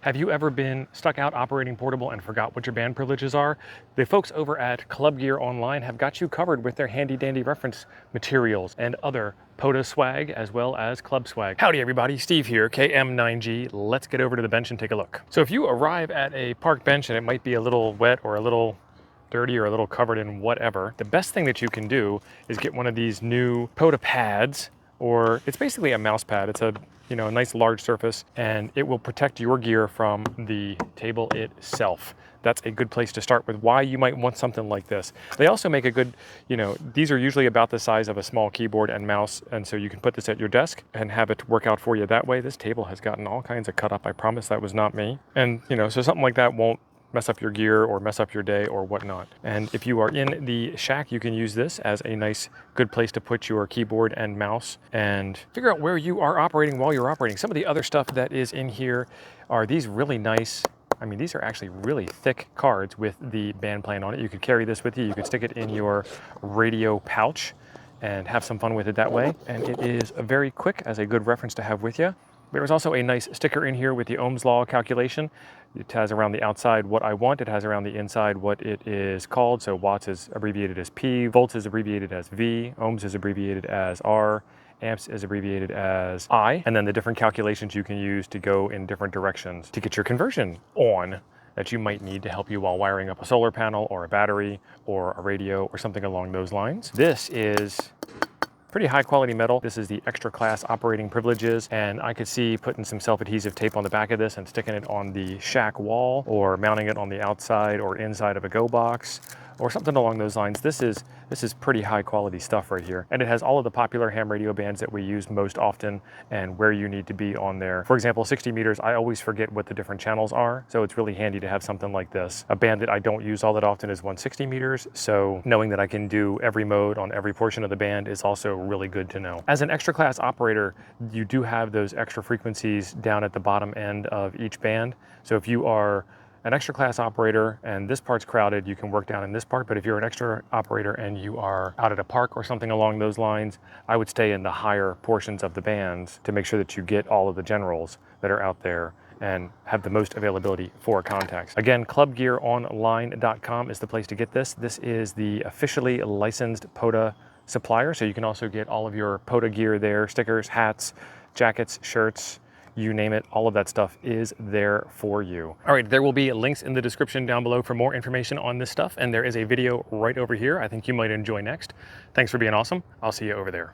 Have you ever been stuck out operating portable and forgot what your band privileges are? The folks over at Club Gear Online have got you covered with their handy dandy reference materials and other POTA swag as well as club swag. Howdy everybody, Steve here, KM9G. Let's get over to the bench and take a look. So if you arrive at a park bench and it might be a little wet or a little dirty or a little covered in whatever, the best thing that you can do is get one of these new POTA pads, or it's basically a mouse pad. It's a a nice large surface, and it will protect your gear from the table itself. That's a good place to start with why you might want something like this. They also make a good, these are usually about the size of a small keyboard and mouse, and so you can put this at your desk and have it work out for you that way. This table has gotten all kinds of cut up. I promise that was not me. And, so something like that won't mess up your gear or mess up your day or whatnot. And if you are in the shack, you can use this as a nice, good place to put your keyboard and mouse and figure out where you are operating while you're operating. Some of the other stuff that is in here are these really nice, these are actually really thick cards with the band plan on it. You could carry this with you. You could stick it in your radio pouch and have some fun with it that way. And it is very quick as a good reference to have with you. There's also a nice sticker in here with the Ohm's law calculation. It has around the outside what I want. It has around the inside what it is called. So watts is abbreviated as P, volts is abbreviated as V, ohms is abbreviated as R, amps is abbreviated as I, and then the different calculations you can use to go in different directions to get your conversion on that you might need to help you while wiring up a solar panel or a battery or a radio or something along those lines. This is pretty high quality metal. This is the extra class operating privileges, and I could see putting some self-adhesive tape on the back of this and sticking it on the shack wall or mounting it on the outside or inside of a go box or something along those lines. This is pretty high quality stuff right here. And it has all of the popular ham radio bands that we use most often and where you need to be on there. For example, 60 meters, I always forget what the different channels are. So it's really handy to have something like this. A band that I don't use all that often is 160 meters. So knowing that I can do every mode on every portion of the band is also really good to know. As an extra class operator, you do have those extra frequencies down at the bottom end of each band. So if you are an extra class operator and this part's crowded, you can work down in this part. But if you're an extra operator and you are out at a park or something along those lines, I would stay in the higher portions of the bands to make sure that you get all of the generals that are out there and have the most availability for contacts. Again, clubgearonline.com is the place to get this. This is the officially licensed POTA supplier, so you can also get all of your POTA gear there, stickers, hats, jackets, shirts, you name it, all of that stuff is there for you. All right, there will be links in the description down below for more information on this stuff, and there is a video right over here I think you might enjoy next. Thanks for being awesome. I'll see you over there.